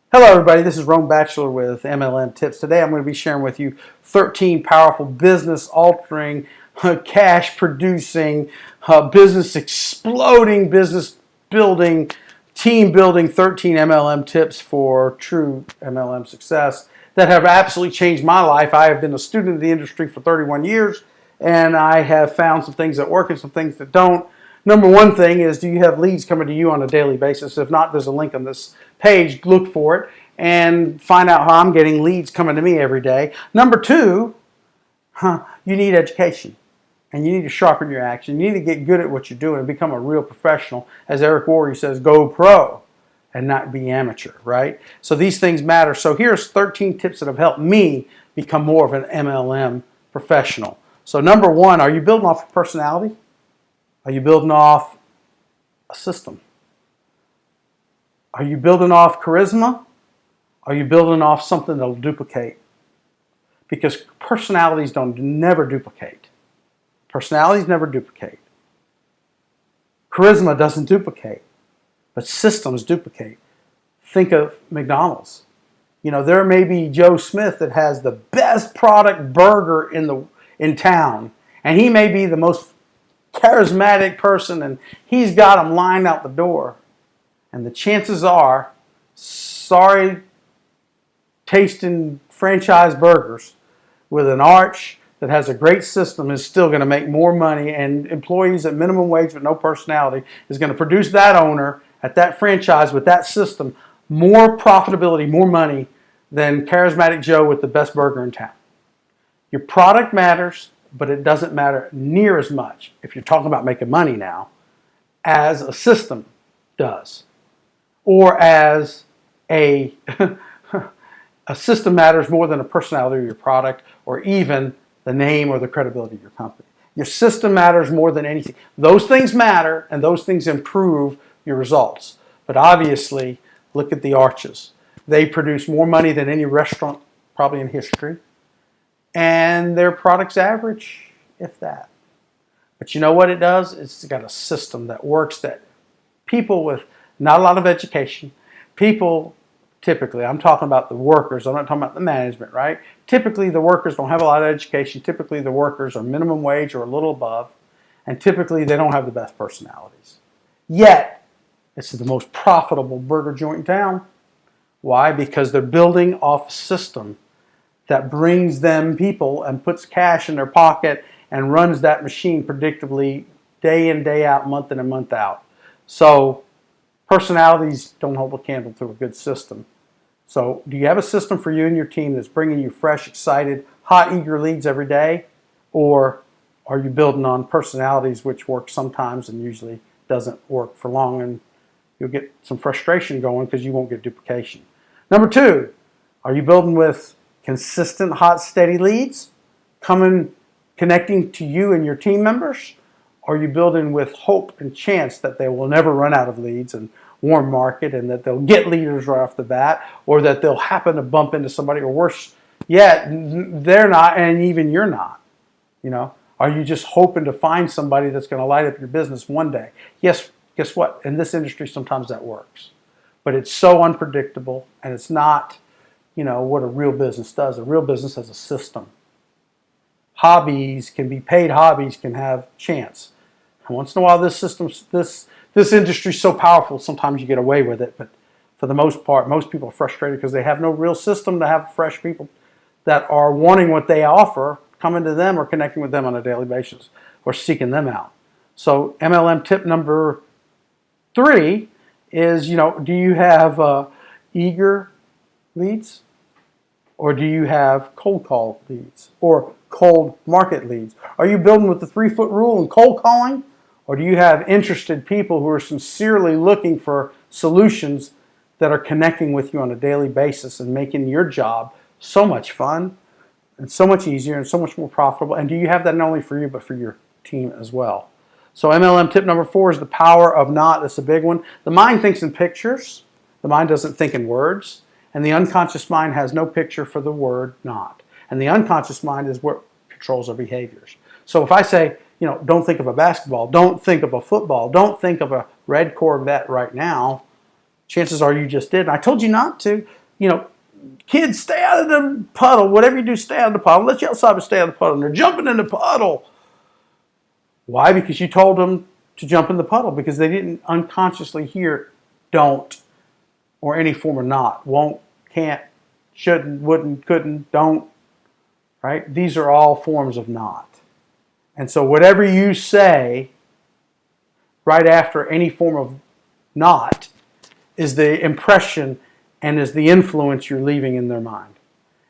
Hello everybody, this is Rome Batchelor with MLM Tips. Today I'm going to be sharing with you 13 powerful business altering, cash producing, business exploding, business building, team building 13 MLM tips for true MLM success that have absolutely changed my life. I have been a student of the industry for 31 years and I have found some things that work and some things that don't. Number one thing is, do you have leads coming to you on a daily basis? If not, there's a link on this page. Look for it and find out how I'm getting leads coming to me every day. Number two, you need education. And you need to sharpen your action. You need to get good at what you're doing and become a real professional. As Eric Worre says, go pro and not be amateur, right? So these things matter. So here's 13 tips that have helped me become more of an MLM professional. So number one, are you building off personality? Are you building off a system? Are you building off charisma? Are you building off something that'll duplicate? Because personalities never duplicate. Personalities never duplicate. Charisma doesn't duplicate, but systems duplicate. Think of McDonald's. You know, there may be Joe Smith that has the best product burger in town, and he may be the most charismatic person, and he's got them lined out the door. And the chances are, sorry tasting franchise burgers with an arch that has a great system is still going to make more money, and employees at minimum wage with no personality is going to produce that owner at that franchise with that system more profitability, more money than charismatic Joe with the best burger in town. Your product matters, but it doesn't matter near as much, if you're talking about making money now, as a system does. Or as a system matters more than a personality of your product, or even the name or the credibility of your company. Your system matters more than anything. Those things matter, and those things improve your results. But obviously, look at the Arches. They produce more money than any restaurant probably in history. And their product's average, if that. But you know what it does? It's got a system that works, that people with not a lot of education, people typically, I'm talking about the workers, I'm not talking about the management, right? Typically the workers don't have a lot of education. Typically the workers are minimum wage or a little above. And typically they don't have the best personalities. Yet, this is the most profitable burger joint in town. Why? Because they're building off a system that brings them people and puts cash in their pocket and runs that machine predictably day in, day out, month in and month out. So personalities don't hold a candle to a good system. So do you have a system for you and your team that's bringing you fresh, excited, hot, eager leads every day? Or are you building on personalities, which work sometimes and usually doesn't work for long, and you'll get some frustration going because you won't get duplication? Number two, are you building with consistent, hot, steady leads connecting to you and your team members? Or are you building with hope and chance that they will never run out of leads and warm market, and that they'll get leaders right off the bat, or that they'll happen to bump into somebody, or worse yet, they're not and even you're not? You know, are you just hoping to find somebody that's going to light up your business one day? Yes, guess what? In this industry, sometimes that works. But it's so unpredictable, and it's not, you know, what a real business does. A real business has a system. Hobbies can be paid. Hobbies can have chance. And once in a while, this industry is so powerful, sometimes you get away with it. But for the most part, most people are frustrated because they have no real system to have fresh people that are wanting what they offer coming to them or connecting with them on a daily basis or seeking them out. So MLM tip number 3 is, you know, do you have eager leads? Or do you have cold call leads or cold market leads? Are you building with the 3-foot rule and cold calling? Or do you have interested people who are sincerely looking for solutions that are connecting with you on a daily basis and making your job so much fun and so much easier and so much more profitable? And do you have that not only for you but for your team as well? So MLM tip number 4 is the power of not. That's a big one. The mind thinks in pictures. The mind doesn't think in words. And the unconscious mind has no picture for the word not. And the unconscious mind is what controls our behaviors. So if I say, you know, don't think of a basketball, don't think of a football, don't think of a red Corvette right now, Chances are you just did. And I told you not to. You know, kids, stay out of the puddle. Whatever you do, stay out of the puddle. Let you outside, but stay out of the puddle. And they're jumping in the puddle. Why? Because you told them to jump in the puddle, because they didn't unconsciously hear don't or any form of not. Won't, can't, shouldn't, wouldn't, couldn't, don't. Right? These are all forms of not. And so whatever you say right after any form of not is the impression and is the influence you're leaving in their mind.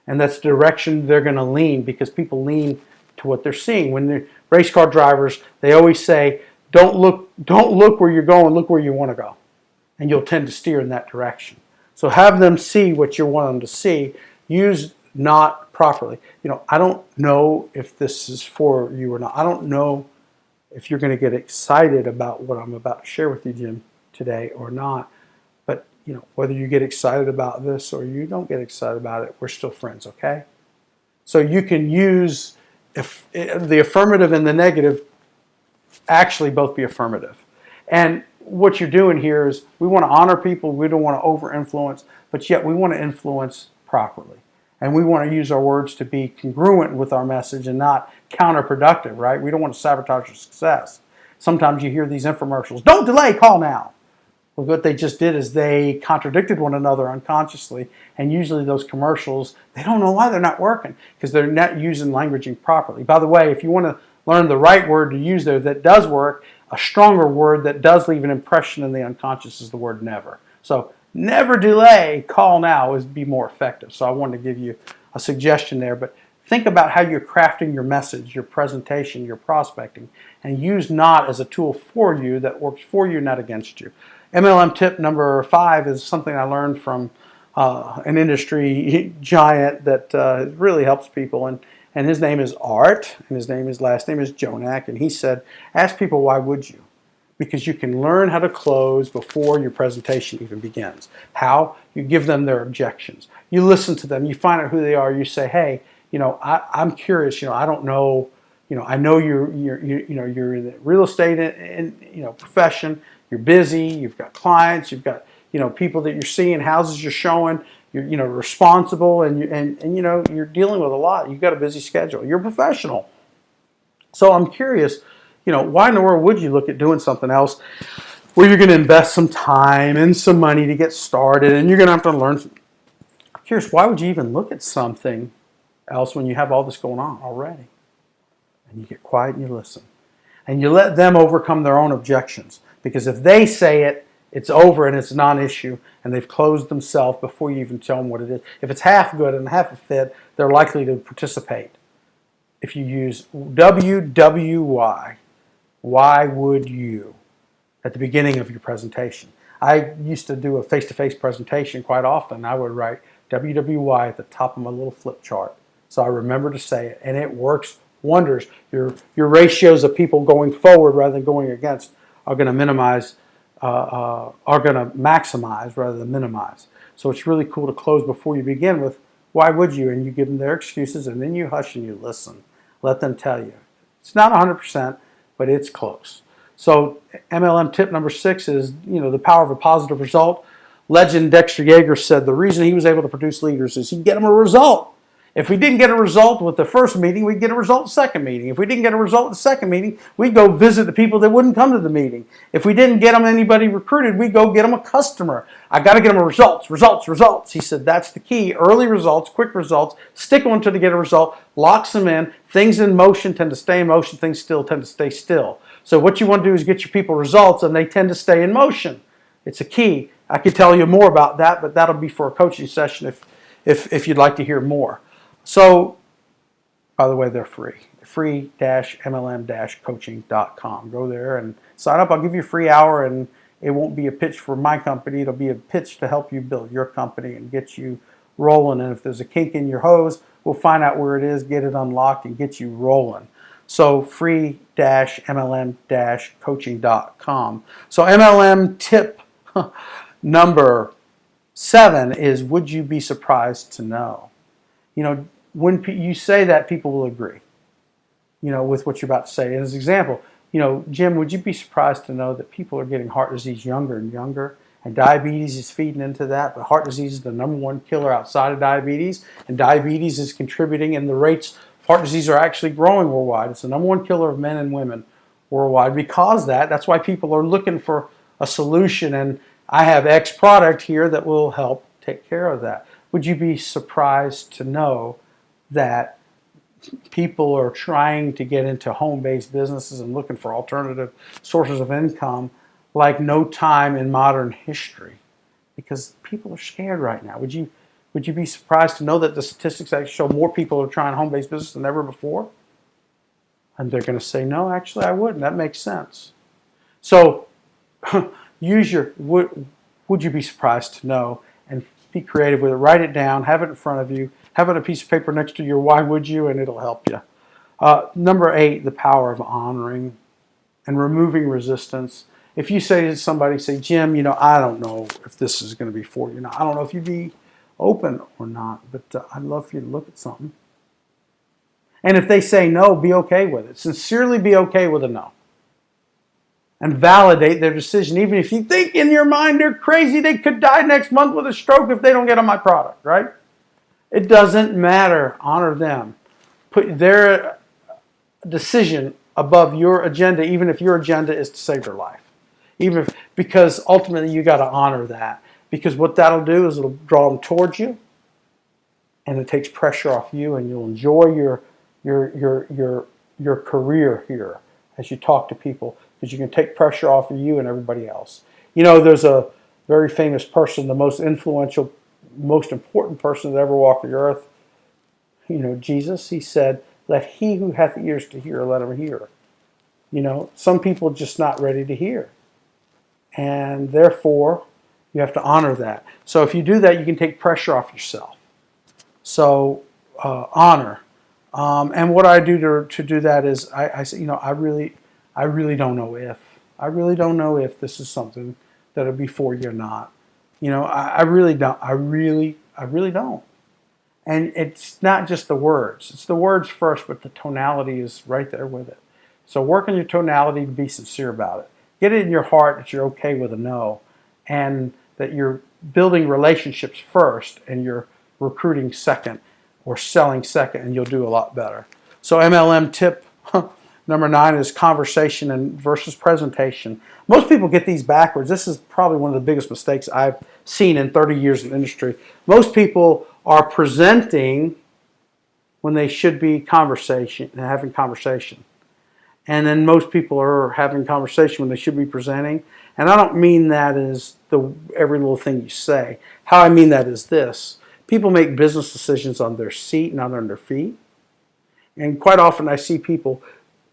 And that's the direction they're going to lean, because people lean to what they're seeing. When they're race car drivers, they always say, don't look where you're going, look where you want to go. And you'll tend to steer in that direction. So have them see what you want them to see. Use not properly. You know, I don't know if this is for you or not. I don't know if you're going to get excited about what I'm about to share with you, Jim, today or not. But, you know, whether you get excited about this or you don't get excited about it, we're still friends, okay? So you can use the affirmative and the negative actually both be affirmative. And what you're doing here is we want to honor people. We don't want to over-influence, but yet we want to influence properly. And we want to use our words to be congruent with our message and not counterproductive, right? We don't want to sabotage your success. Sometimes you hear these infomercials, don't delay, call now. Well, what they just did is they contradicted one another unconsciously, and usually those commercials, they don't know why they're not working, because they're not using languaging properly. By the way, if you want to learn the right word to use there that does work, a stronger word that does leave an impression in the unconscious is the word never. So never delay, call now is be more effective. So I wanted to give you a suggestion there, but think about how you're crafting your message, your presentation, your prospecting, and use not as a tool for you that works for you, not against you. MLM tip number 5 is something I learned from an industry giant that really helps people, and his name is Art, and his last name is Jonak, and he said, ask people, why would you? Because you can learn how to close before your presentation even begins. How? You give them their objections. You listen to them. You find out who they are. You say, hey, you know, I'm curious. You know, I don't know. You know, I know you're in the real estate profession. You're busy. You've got clients. You've got people that you're seeing, houses you're showing. You're responsible, and you're dealing with a lot. You've got a busy schedule. You're a professional. So I'm curious. Why in the world would you look at doing something else where you're going to invest some time and some money to get started, and you're going to have to learn? I'm curious, why would you even look at something else when you have all this going on already? And you get quiet and you listen. And you let them overcome their own objections. Because if they say it, it's over and it's a non-issue, and they've closed themselves before you even tell them what it is. If it's half good and half a fit, they're likely to participate. If you use WWY, why would you, at the beginning of your presentation? I used to do a face-to-face presentation quite often. I would write WWY at the top of my little flip chart. So I remember to say it, and it works wonders. Your ratios of people going forward rather than going against are going to maximize rather than minimize. So it's really cool to close before you begin with, why would you? And you give them their excuses, and then you hush and you listen. Let them tell you. It's not 100%, but it's close. So MLM tip number 6 is, the power of a positive result. Legend Dexter Yeager said the reason he was able to produce leaders is he'd get them a result. If we didn't get a result with the first meeting, we'd get a result with the second meeting. If we didn't get a result with the second meeting, we'd go visit the people that wouldn't come to the meeting. If we didn't get them anybody recruited, we'd go get them a customer. I got to get them a results. He said that's the key. Early results, quick results, stick them until they get a result, locks them in. Things in motion tend to stay in motion. Things still tend to stay still. So what you want to do is get your people results, and they tend to stay in motion. It's a key. I could tell you more about that, but that'll be for a coaching session if you'd like to hear more. So, by the way, they're free. free-mlm-coaching.com. Go there and sign up. I'll give you a free hour, and it won't be a pitch for my company. It'll be a pitch to help you build your company and get you rolling. And if there's a kink in your hose, we'll find out where it is, get it unlocked, and get you rolling. So, free-mlm-coaching.com. So, MLM tip number 7 is, would you be surprised to know? When you say that, people will agree, with what you're about to say. As an example, Jim, would you be surprised to know that people are getting heart disease younger and younger? and diabetes is feeding into that. But heart disease is the #1 killer outside of diabetes, and diabetes is contributing, and the rates of heart disease are actually growing worldwide. It's the #1 killer of men and women worldwide. Because that's why people are looking for a solution, and I have X product here that will help take care of that. Would you be surprised to know that people are trying to get into home-based businesses and looking for alternative sources of income like no time in modern history? Because people are scared right now. Would you be surprised to know that the statistics actually show more people are trying home-based business than ever before? And they're going to say, no, actually I wouldn't. That makes sense. So use your would you be surprised to know, and be creative with it. Write it down, have it in front of you, have it on a piece of paper next to your why would you, and it'll help you. Number 8, the power of honoring and removing resistance. If you say to somebody, say, Jim, I don't know if this is going to be for you. Now, I don't know if you'd be open or not, but I'd love for you to look at something. And if they say no, be okay with it. Sincerely be okay with a no. And validate their decision. Even if you think in your mind they're crazy, they could die next month with a stroke if they don't get on my product, right? It doesn't matter. Honor them. Put their decision above your agenda, even if your agenda is to save their life. Because ultimately you got to honor that. Because what that'll do is it'll draw them towards you, and it takes pressure off you, and you'll enjoy your career here as you talk to people, because you can take pressure off of you and everybody else. There's a very famous person, the most influential, most important person that ever walked the earth, Jesus. He said, let he who hath ears to hear, let him hear. Some people are just not ready to hear. And therefore, you have to honor that. So if you do that, you can take pressure off yourself. So honor. And what I do to do that is I say, I really don't know if. I really don't know if this is something that'll be for you or not. I really don't. I really don't. And it's not just the words. It's the words first, but the tonality is right there with it. So work on your tonality to be sincere about it. Get it in your heart that you're okay with a no, and that you're building relationships first and you're recruiting second or selling second, and you'll do a lot better. So MLM tip number 9 is conversation versus presentation. Most people get these backwards. This is probably one of the biggest mistakes I've seen in 30 years in the industry. Most people are presenting when they should be having conversation. And then most people are having conversation when they should be presenting. And I don't mean that as every little thing you say. How I mean that is this. People make business decisions on their seat, not on their feet. And quite often I see people,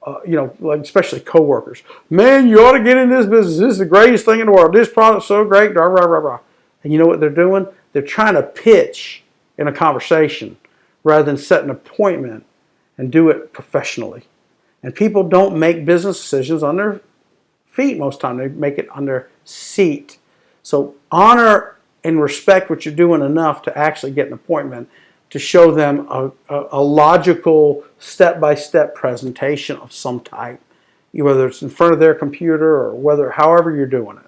like especially coworkers, man, you ought to get in this business. This is the greatest thing in the world. This product's so great. Rah, rah, rah, rah. And you know what they're doing? They're trying to pitch in a conversation rather than set an appointment and do it professionally. And people don't make business decisions on their feet most of the time. They make it on their seat. So honor and respect what you're doing enough to actually get an appointment, to show them a logical step-by-step presentation of some type, whether it's in front of their computer or however you're doing it.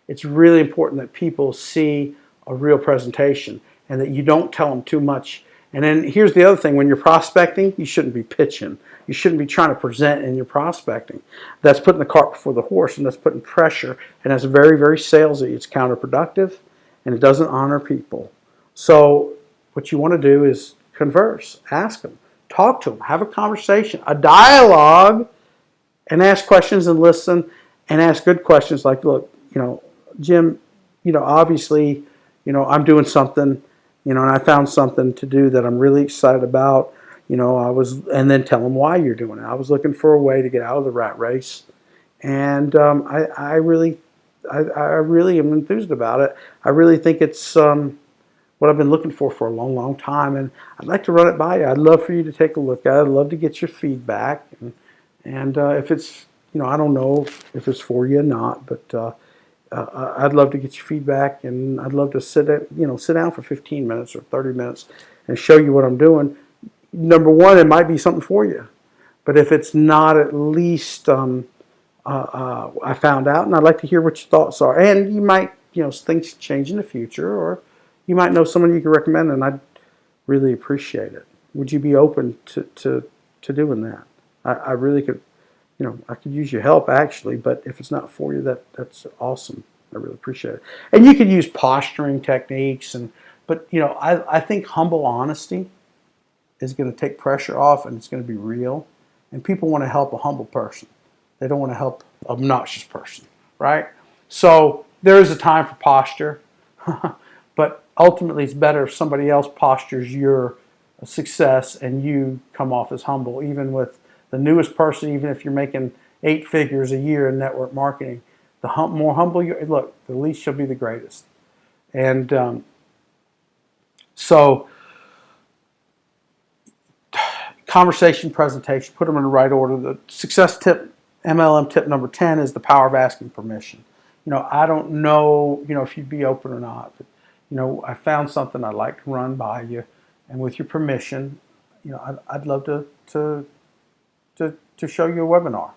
It's really important that people see a real presentation and that you don't tell them too much. And then here's the other thing. When you're prospecting, you shouldn't be pitching. You shouldn't be trying to present in your prospecting. That's putting the cart before the horse, and that's putting pressure, and that's very, very salesy. It's counterproductive, and it doesn't honor people. So what you want to do is converse, ask them, talk to them, have a conversation, a dialogue, and ask questions and listen, and ask good questions like, look, Jim, obviously, I'm doing something, and I found something to do that I'm really excited about. And then tell them why you're doing it. I was looking for a way to get out of the rat race, and I really am enthused about it. I really think it's what I've been looking for a long, long time, and I'd like to run it by you. I'd love for you to take a look at it. I'd love to get your feedback, and if it's, I don't know if it's for you or not, but I'd love to get your feedback, and I'd love to sit down for 15 minutes or 30 minutes and show you what I'm doing. Number one, it might be something for you, but if it's not, at least I found out, and I'd like to hear what your thoughts are. And you might, things change in the future, or you might know someone you can recommend, and I'd really appreciate it. Would you be open to doing that? I really could, I could use your help actually, but if it's not for you, that's awesome. I really appreciate it. And you could use posturing techniques, but I think humble honesty is going to take pressure off, and it's going to be real. And people want to help a humble person. They don't want to help an obnoxious person, right? So there is a time for posture, but ultimately it's better if somebody else postures your success and you come off as humble. Even with the newest person, even if you're making 8 figures a year in network marketing, the more humble you look, the least you'll be the greatest. And so conversation, presentation, put them in the right order. The success tip, MLM tip number 10 is the power of asking permission. I don't know, if you'd be open or not, but, I found something I'd like to run by you, and with your permission, I'd love to show you a webinar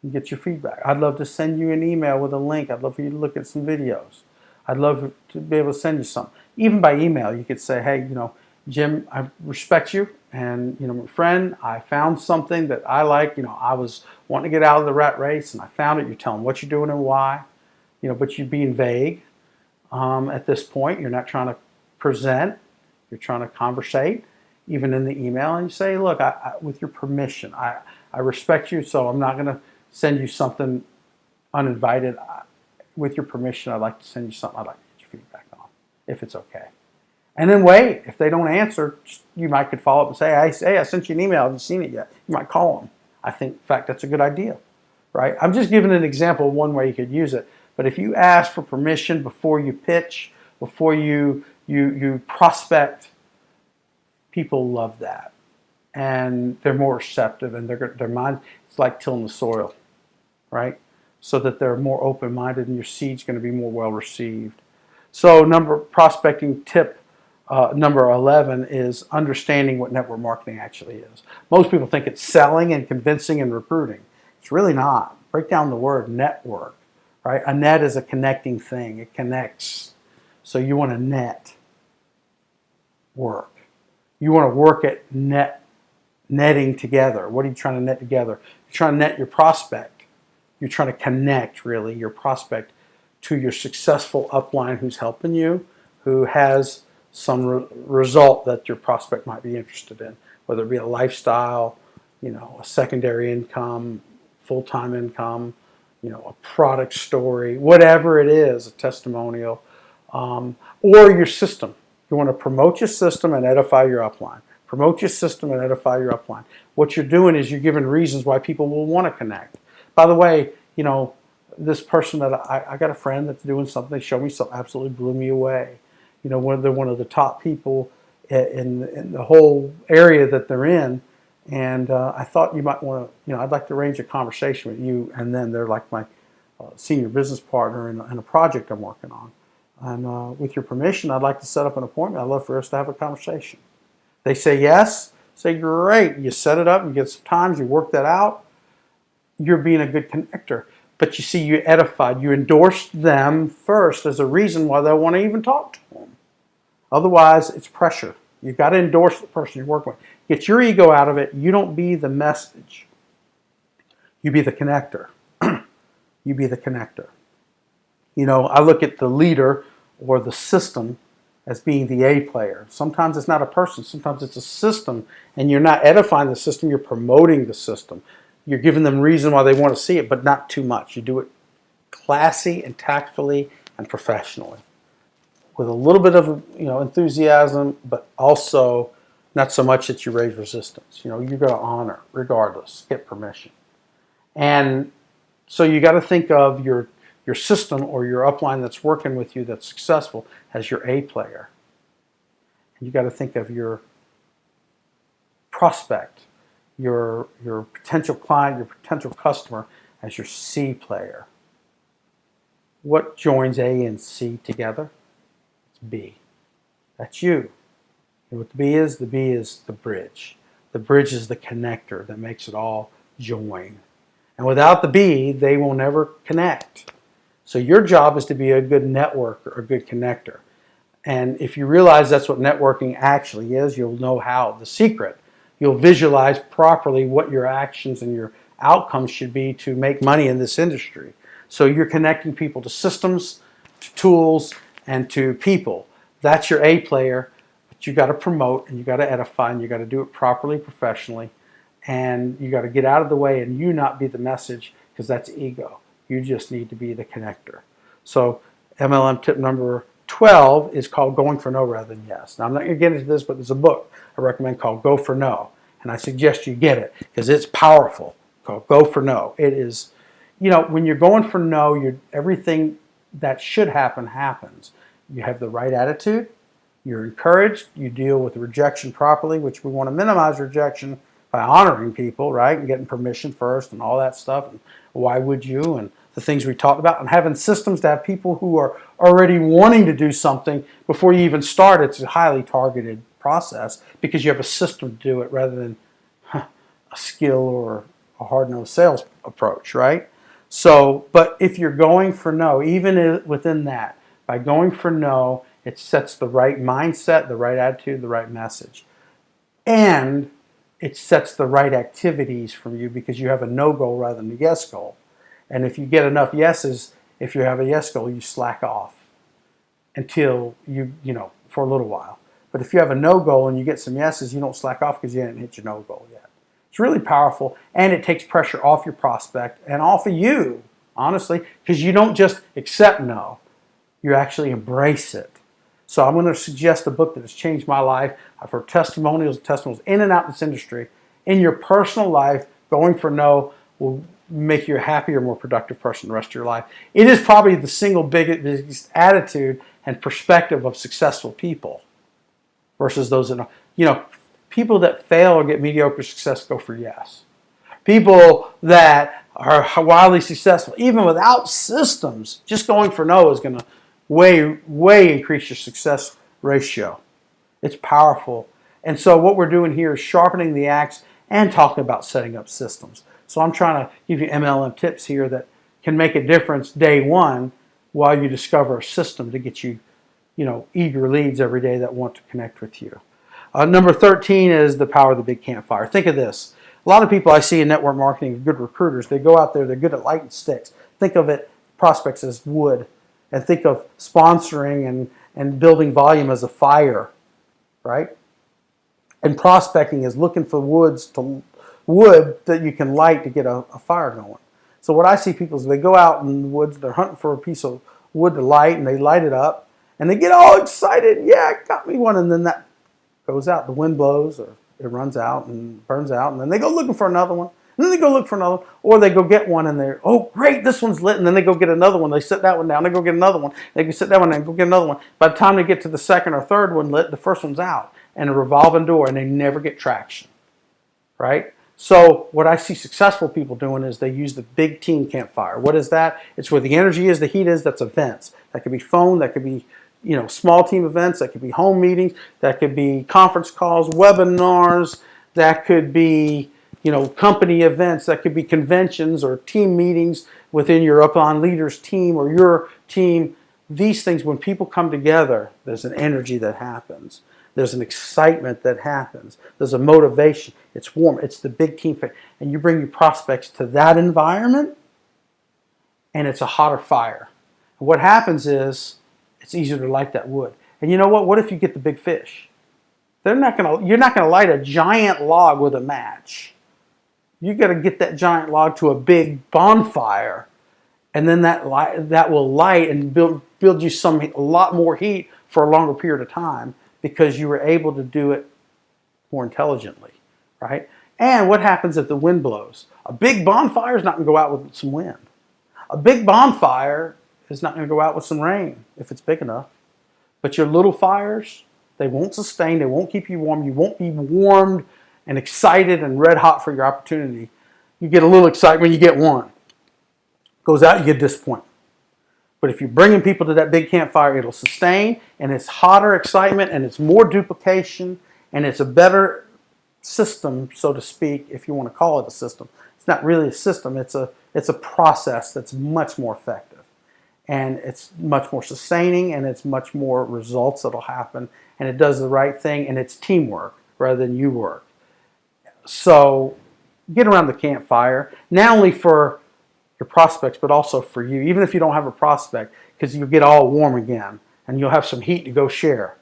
and get your feedback. I'd love to send you an email with a link. I'd love for you to look at some videos. I'd love to be able to send you something. Even by email, you could say, hey, Jim, I respect you, and my friend, I found something that I like. I was wanting to get out of the rat race, and I found it. You're telling what you're doing and why, but you're being vague. At this point, you're not trying to present. You're trying to conversate, even in the email, and you say, look, with your permission, I respect you, so I'm not going to send you something uninvited. With your permission, I'd like to send you something I'd like to get your feedback on, if it's okay. And then wait. If they don't answer, you might could follow up and say, hey, I sent you an email. I haven't seen it yet. You might call them. I think, in fact, that's a good idea, right? I'm just giving an example of one way you could use it. But if you ask for permission before you pitch, before you prospect, people love that. And they're more receptive, and their mind, it's like tilling the soil, right? So that they're more open-minded, and your seed's going to be more well-received. So prospecting tip number 11 is understanding what network marketing actually is. Most people think it's selling and convincing and recruiting. It's really not. Break down the word network, right? A net is a connecting thing. It connects. So you want to net work. You want to work at netting together. What are you trying to net together? You're trying to net your prospect. You're trying to connect, really, your prospect to your successful upline who's helping you, who has some result that your prospect might be interested in, whether it be a lifestyle, a secondary income, full-time income, a product story, whatever it is, a testimonial, or your system. You want to promote your system and edify your upline. Promote your system and edify your upline. What you're doing is you're giving reasons why people will want to connect. By the way, this person that I got a friend that's doing something, they showed me something, absolutely blew me away. They're one of the top people in the whole area that they're in, and I thought you might want to, I'd like to arrange a conversation with you, and then they're like my senior business partner in a project I'm working on. And with your permission, I'd like to set up an appointment. I'd love for us to have a conversation. They say yes, say great. You set it up, you get some times, you work that out. You're being a good connector. But you see, you edified, you endorsed them first as a reason why they want to even talk to them. Otherwise, it's pressure. You've got to endorse the person you're working with. Get your ego out of it. You don't be the message. You be the connector. You be the connector. I look at the leader or the system as being the A player. Sometimes it's not a person. Sometimes it's a system. And you're not edifying the system. You're promoting the system. You're giving them reason why they want to see it, but not too much. You do it classy and tactfully and professionally, with a little bit of enthusiasm, but also not so much that you raise resistance. You're going to honor regardless, get permission. And so you got to think of your system or your upline that's working with you that's successful as your A player. And you got to think of your prospect, your potential client, your potential customer as your C player. What joins A and C together? It's B. That's you. And what the B is the bridge. The bridge is the connector that makes it all join. And without the B, they will never connect. So your job is to be a good networker, a good connector. And if you realize that's what networking actually is, you'll know how, the secret. You'll visualize properly what your actions and your outcomes should be to make money in this industry. So you're connecting people to systems, to tools, and to people. That's your A player, but you got to promote and you got to edify and you got to do it properly, professionally, and you got to get out of the way and you not be the message, because that's ego. You just need to be the connector. So MLM tip number 12 is called Going for No Rather Than Yes. Now, I'm not going to get into this, but there's a book I recommend called Go for No. And I suggest you get it because it's powerful, called Go for No. It is, when you're going for no, everything that should happen happens. You have the right attitude. You're encouraged. You deal with rejection properly, which we want to minimize rejection by honoring people, right? And getting permission first and all that stuff. And why would you? And the things we talked about, and having systems to have people who are already wanting to do something before you even start. It's a highly targeted process because you have a system to do it rather than a skill or a hard-nosed sales approach, right? So, but if you're going for no, even within that, by going for no, it sets the right mindset, the right attitude, the right message. And it sets the right activities from you because you have a no goal rather than a yes goal. And if you get enough yeses, if you have a yes goal, you slack off until for a little while. But if you have a no goal and you get some yeses, you don't slack off because you didn't hit your no goal yet. It's really powerful, and it takes pressure off your prospect and off of you, honestly, because you don't just accept no, you actually embrace it. So I'm going to suggest a book that has changed my life. I've heard testimonials in and out this industry. In your personal life, going for no will make you a happier, more productive person the rest of your life. It is probably the single biggest attitude and perspective of successful people versus those that, people that fail or get mediocre success go for yes. People that are wildly successful, even without systems, just going for no is going to way increase your success ratio. It's powerful. And so what we're doing here is sharpening the axe and talking about setting up systems. So I'm trying to give you MLM tips here that can make a difference day one while you discover a system to get you, eager leads every day that want to connect with you. Number 13 is the power of the big campfire. Think of this. A lot of people I see in network marketing, good recruiters, they go out there, they're good at lighting sticks. Think of it, prospects, as wood. And think of sponsoring and building volume as a fire, right? And prospecting is looking for wood that you can light to get a fire going. So what I see people is they go out in the woods, they're hunting for a piece of wood to light, and they light it up, and they get all excited. Yeah, got me one, and then that goes out. The wind blows, or it runs out and burns out, and then they go looking for another one. And then they go look for another one, or they go get one and they're, oh great, this one's lit, and then they go get another one. They set that one down, they go get another one. They can set that one down, go get another one. By the time they get to the second or third one lit, the first one's out, and a revolving door, and they never get traction, right? So what I see successful people doing is they use the big team campfire. What is that? It's where the energy is, the heat is. That's events. That could be phone, that could be small team events, that could be home meetings, that could be conference calls, webinars, that could be company events, that could be conventions or team meetings within your upline leaders team or your team. These things, when people come together, there's an energy that happens. There's an excitement that happens. There's a motivation. It's warm. It's the big team thing. And you bring your prospects to that environment, and it's a hotter fire. And what happens is it's easier to light that wood. And you know what? What if you get the big fish? You're not going to light a giant log with a match. You got to get that giant log to a big bonfire, and then that will light and build you a lot more heat for a longer period of time because you were able to do it more intelligently, right? And what happens if the wind blows? A big bonfire is not going to go out with some wind. A big bonfire is not going to go out with some rain if it's big enough. But your little fires, they won't sustain, they won't keep you warm, you won't be warmed and excited and red hot for your opportunity. You get a little excitement, you get one. Goes out, you get disappointment. But if you're bringing people to that big campfire, it'll sustain, and it's hotter excitement, and it's more duplication, and it's a better system, so to speak, if you want to call it a system. It's not really a system, it's a process that's much more effective. and it's much more sustaining, and it's much more results that'll happen, and it does the right thing, and it's teamwork rather than you work. So get around the campfire, not only for your prospects, but also for you, even if you don't have a prospect, because you'll get all warm again, and you'll have some heat to go share.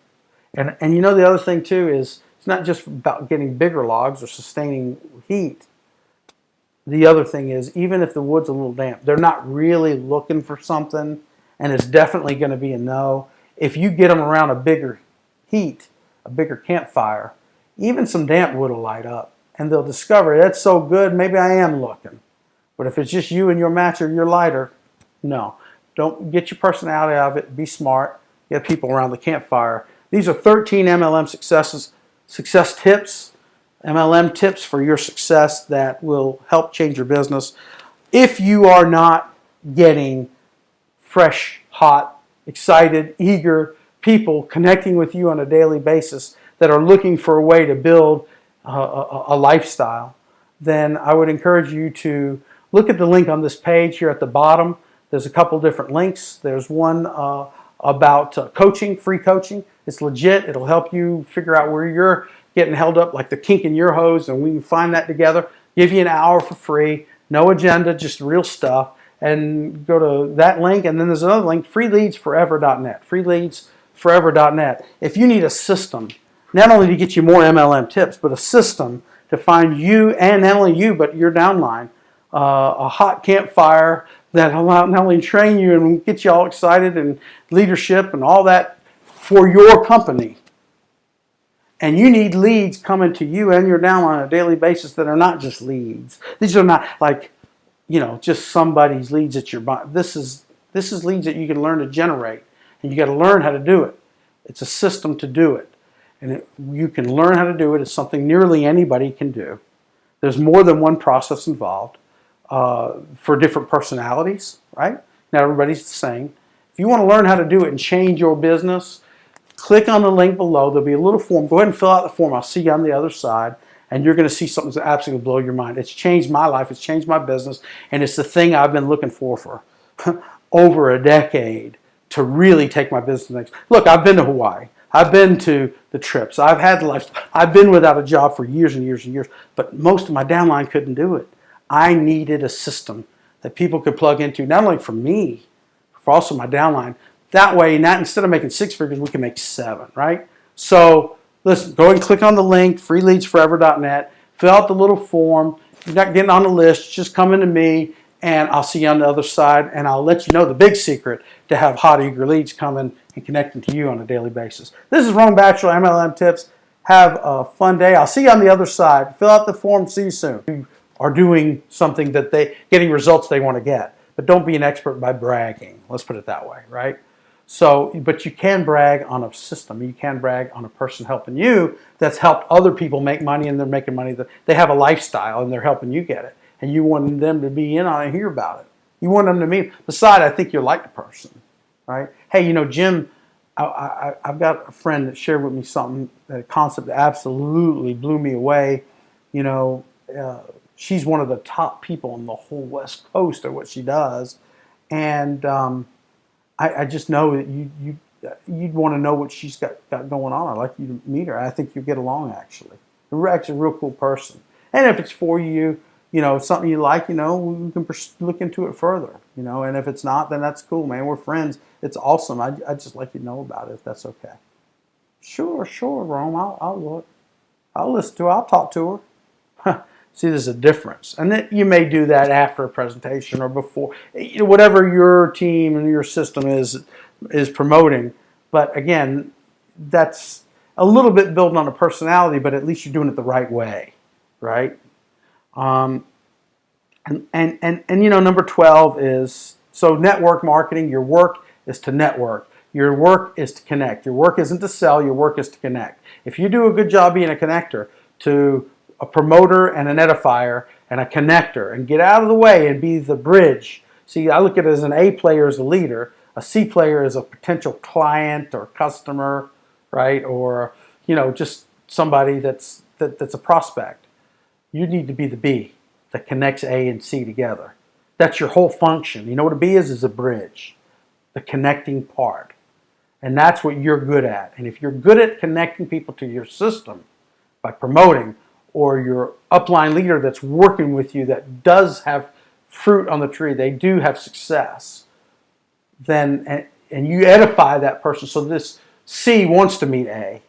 And you know, the other thing too is it's not just about getting bigger logs or sustaining heat. The other thing is, even if the wood's a little damp, they're not really looking for something, and it's definitely going to be a no. If you get them around a bigger heat, a bigger campfire, even some damp wood will light up, and they'll discover that's so good, maybe I am looking. But if it's just you and your match or your lighter, no. Don't get your personality out of it. Be smart. Get people around the campfire. These are 13 MLM success tips, MLM tips for your success that will help change your business. If you are not getting fresh, hot, excited, eager people connecting with you on a daily basis that are looking for a way to build a lifestyle, then I would encourage you to look at the link on this page here at the bottom. There's a couple different links. There's one about coaching, free coaching. It's legit. It'll help you figure out where you're getting held up, like the kink in your hose, and we can find that together. Give you an hour for free, no agenda, just real stuff. And go to that link, and then there's another link, freeleadsforever.net, freeleadsforever.net. If you need a system, not only to get you more MLM tips, but a system to find you, and not only you, but your downline, a hot campfire that will not only train you and get you all excited and leadership and all that for your company. And you need leads coming to you and your downline on a daily basis that are not just leads. These are not like, just somebody's leads that you're buying. This is leads that you can learn to generate, and you got to learn how to do it. It's a system to do it, and you can learn how to do it. It's something nearly anybody can do. There's more than one process involved for different personalities, right? Not everybody's the same. If you want to learn how to do it and change your business, click on the link below. There'll be a little form. Go ahead and fill out the form. I'll see you on the other side. And you're going to see something that's absolutely blow your mind. It's changed my life. It's changed my business. And it's the thing I've been looking for over a decade to really take my business next. Look, I've been to Hawaii. I've been to the trips. I've had the life. I've been without a job for years and years and years. But most of my downline couldn't do it. I needed a system that people could plug into, not only for me, for also my downline. That way, instead of making 6 figures, we can make 7, right? So listen, go and click on the link, freeleadsforever.net. Fill out the little form. You're not getting on the list. Just come into me, and I'll see you on the other side, and I'll let you know the big secret to have hot, eager leads coming and connecting to you on a daily basis. This is Ron Batchelor, MLM Tips. Have a fun day. I'll see you on the other side. Fill out the form. See you soon. You are doing something that getting results they want to get. But don't be an expert by bragging. Let's put it that way, right? So, but you can brag on a system. You can brag on a person helping you that's helped other people make money, and they're making money. They have a lifestyle, and they're helping you get it. And you want them to be in on it and hear about it. You want them to meet. Besides, I think you'll like the person, right? Hey, Jim, I've got a friend that shared with me something, a concept that absolutely blew me away. She's one of the top people on the whole West Coast at what she does. And I just know that you'd want to know what she's got going on. I'd like you to meet her. I think you'll get along, actually. You're actually a real cool person. And if it's for you, something you like, we can look into it further, And if it's not, then that's cool, man. We're friends. It's awesome. I'd just like you to know about it if that's okay. Sure, Rome. I'll look. I'll listen to her. I'll talk to her. See, there's a difference. And then you may do that after a presentation or before, whatever your team and your system is promoting. But again, that's a little bit building on a personality, but at least you're doing it the right way, right? And number 12 is, so network marketing. Your work is to network. Your work is to connect. Your work isn't to sell. Your work is to connect. If you do a good job being a connector to a promoter and an edifier and a connector, and get out of the way and be the bridge. See, I look at it as an A player as a leader, a C player as a potential client or customer, right? Or, just somebody that's a prospect. You need to be the B that connects A and C together. That's your whole function. You know what a B is? Is a bridge. the connecting part. And that's what you're good at. And if you're good at connecting people to your system by promoting, or your upline leader that's working with you that does have fruit on the tree, they do have success, then, and you edify that person. So this C wants to meet A.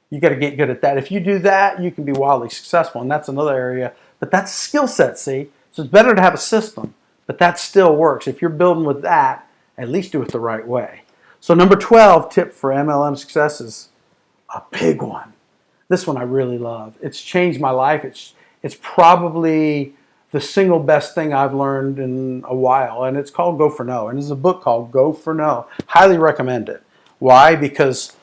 You got to get good at that. If you do that, you can be wildly successful. And that's another area. But that's skill set, see? So it's better to have a system. But that still works. If you're building with that, at least do it the right way. So number 12 tip for MLM success is a big one. This one I really love. It's changed my life. It's probably the single best thing I've learned in a while. And it's called Go for No. And there's a book called Go for No. Highly recommend it. Why? Because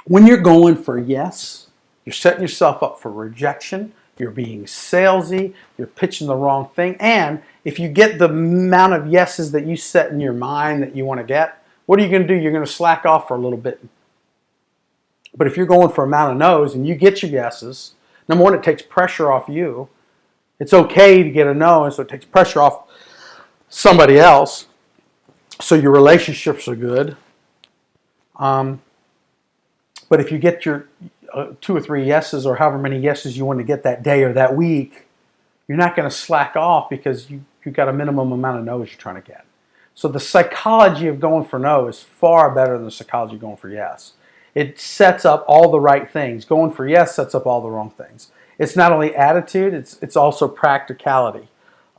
when you're going for yes, you're setting yourself up for rejection. You're being salesy. You're pitching the wrong thing. And if you get the amount of yeses that you set in your mind that you want to get, what are you going to do? You're going to slack off for a little bit. But if you're going for a amount of no's and you get your yeses, number one, it takes pressure off you. It's okay to get a no, and so it takes pressure off somebody else. So your relationships are good. But if you get your 2 or 3 yeses, or however many yeses you want to get that day or that week, you're not going to slack off because you've got a minimum amount of no's you're trying to get. So the psychology of going for no is far better than the psychology of going for yes. It sets up all the right things. Going for yes sets up all the wrong things. It's not only attitude, it's also practicality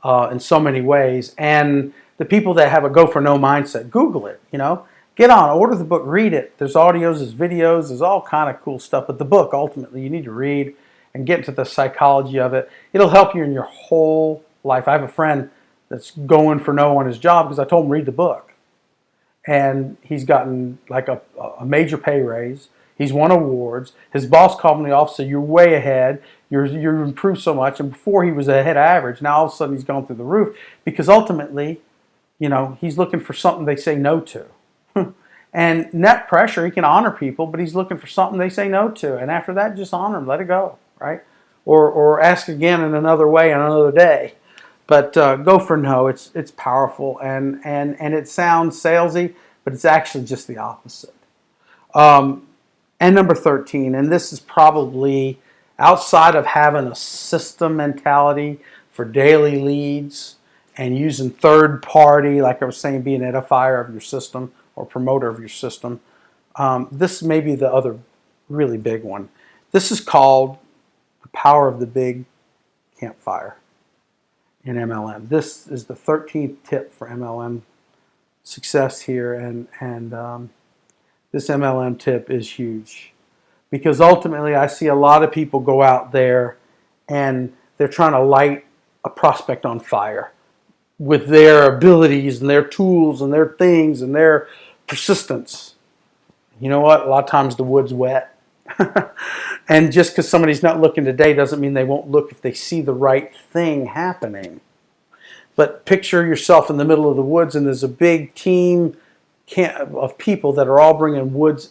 in so many ways. And the people that have a go for no mindset, Google it, Get on, order the book, read it. There's audios, there's videos, there's all kind of cool stuff. But the book, ultimately, you need to read and get into the psychology of it. It'll help you in your whole life. I have a friend that's going for no on his job because I told him read the book. And he's gotten like a major pay raise. He's won awards. His boss called him in the office and said, you're way ahead. You're improved so much. And before he was ahead of average. Now all of a sudden he's gone through the roof because ultimately, he's looking for something they say no to. And net pressure, he can honor people, but he's looking for something they say no to. And after that, just honor them, let it go, right? Or ask again in another way on another day. But go for no. It's powerful and it sounds salesy, but it's actually just the opposite. And number 13, and this is probably outside of having a system mentality for daily leads and using third party, like I was saying, being an edifier of your system or promoter of your system. This may be the other really big one. This is called the power of the big campfire in MLM. This is the 13th tip for MLM success here, and this MLM tip is huge because ultimately I see a lot of people go out there and they're trying to light a prospect on fire with their abilities and their tools and their things and their persistence. You know what? A lot of times the wood's wet. And just because somebody's not looking today doesn't mean they won't look if they see the right thing happening. But picture yourself in the middle of the woods and there's a big team of people that are all bringing wood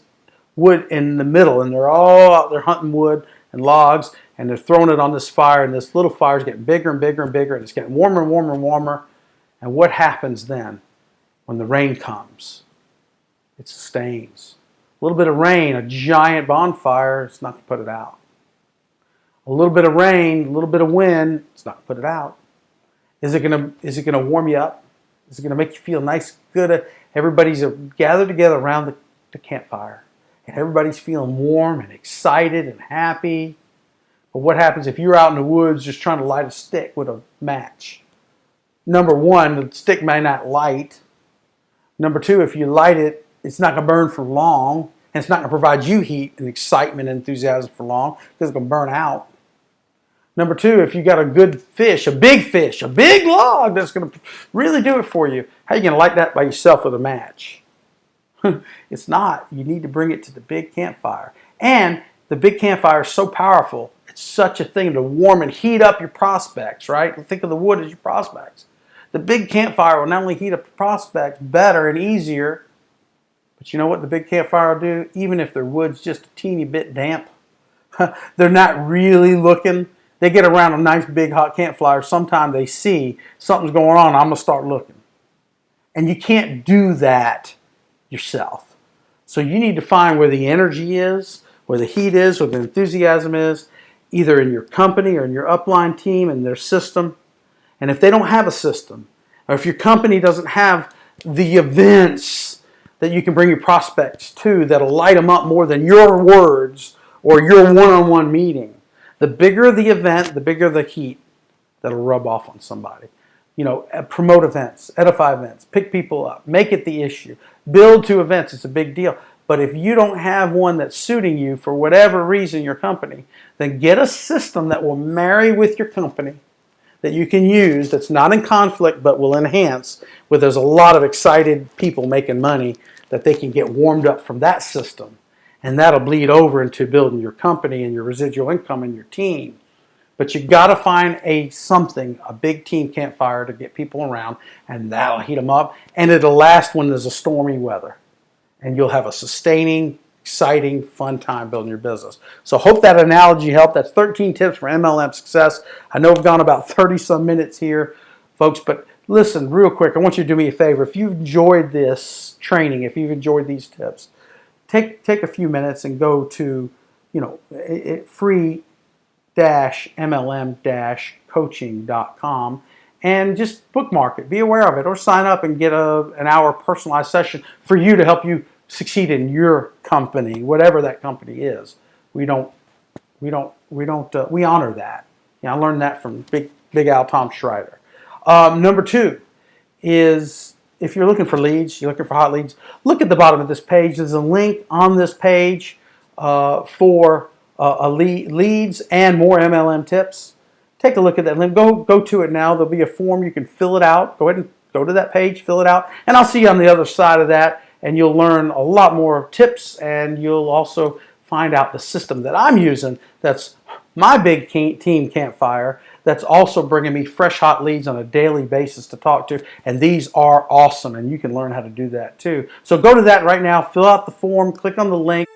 in the middle, and they're all out there hunting wood and logs, and they're throwing it on this fire, and this little fire is getting bigger and bigger and bigger, and it's getting warmer and warmer and warmer. And what happens then when the rain comes? It sustains. A little bit of rain, a giant bonfire, it's not going to put it out. A little bit of rain, a little bit of wind, it's not going to put it out. Is it going to warm you up? Is it going to make you feel nice, good? Everybody's gathered together around the campfire, and everybody's feeling warm and excited and happy. But what happens if you're out in the woods just trying to light a stick with a match? Number one, the stick may not light. Number two, if you light it, it's not going to burn for long, and it's not going to provide you heat and excitement and enthusiasm for long because it's going to burn out. Number two, if you got a good fish, a big log that's going to really do it for you, how are you going to light that by yourself with a match? It's not. You need to bring it to the big campfire. And the big campfire is so powerful. It's such a thing to warm and heat up your prospects, right? Think of the wood as your prospects. The big campfire will not only heat up the prospects better and easier, but you know what the big campfire will do? Even if their wood's just a teeny bit damp, they're not really looking. They get around a nice big hot campfire. Sometimes they see something's going on. I'm going to start looking. And you can't do that yourself. So you need to find where the energy is, where the heat is, where the enthusiasm is, either in your company or in your upline team and their system. And if they don't have a system, or if your company doesn't have the events that you can bring your prospects to that'll light them up more than your words or your one-on-one meeting, the bigger the event, the bigger the heat that'll rub off on somebody. You know, promote events, edify events, pick people up, make it the issue, build to events. It's a big deal. But if you don't have one that's suiting you for whatever reason, your company, then get a system that will marry with your company that you can use that's not in conflict but will enhance, where there's a lot of excited people making money that they can get warmed up from that system. And that'll bleed over into building your company and your residual income and your team. But you got to find a big team campfire to get people around, and that'll heat them up. And it'll last when there's a stormy weather. And you'll have a sustaining, exciting, fun time building your business. So hope that analogy helped. That's 13 tips for MLM success. I know we've gone about 30-some minutes here, folks, but listen, real quick, I want you to do me a favor. If you've enjoyed this training, if you've enjoyed these tips, take a few minutes and go to, free-mlm-coaching.com and just bookmark it. Be aware of it, or sign up and get an hour personalized session for you to help you succeed in your company, whatever that company is. We honor that. I learned that from Big Al Tom Schreider. Number 2 is, if you're looking for leads, you're looking for hot leads, look at the bottom of this page. There's a link on this page for leads and more MLM tips. Take a look at that link. Go to it now. There'll be a form. You can fill it out. Go ahead and go to that page, fill it out, and I'll see you on the other side of that, and you'll learn a lot more tips, and you'll also find out the system that I'm using that's my big team campfire that's also bringing me fresh, hot leads on a daily basis to talk to, and these are awesome, and you can learn how to do that too. So go to that right now, fill out the form, click on the link.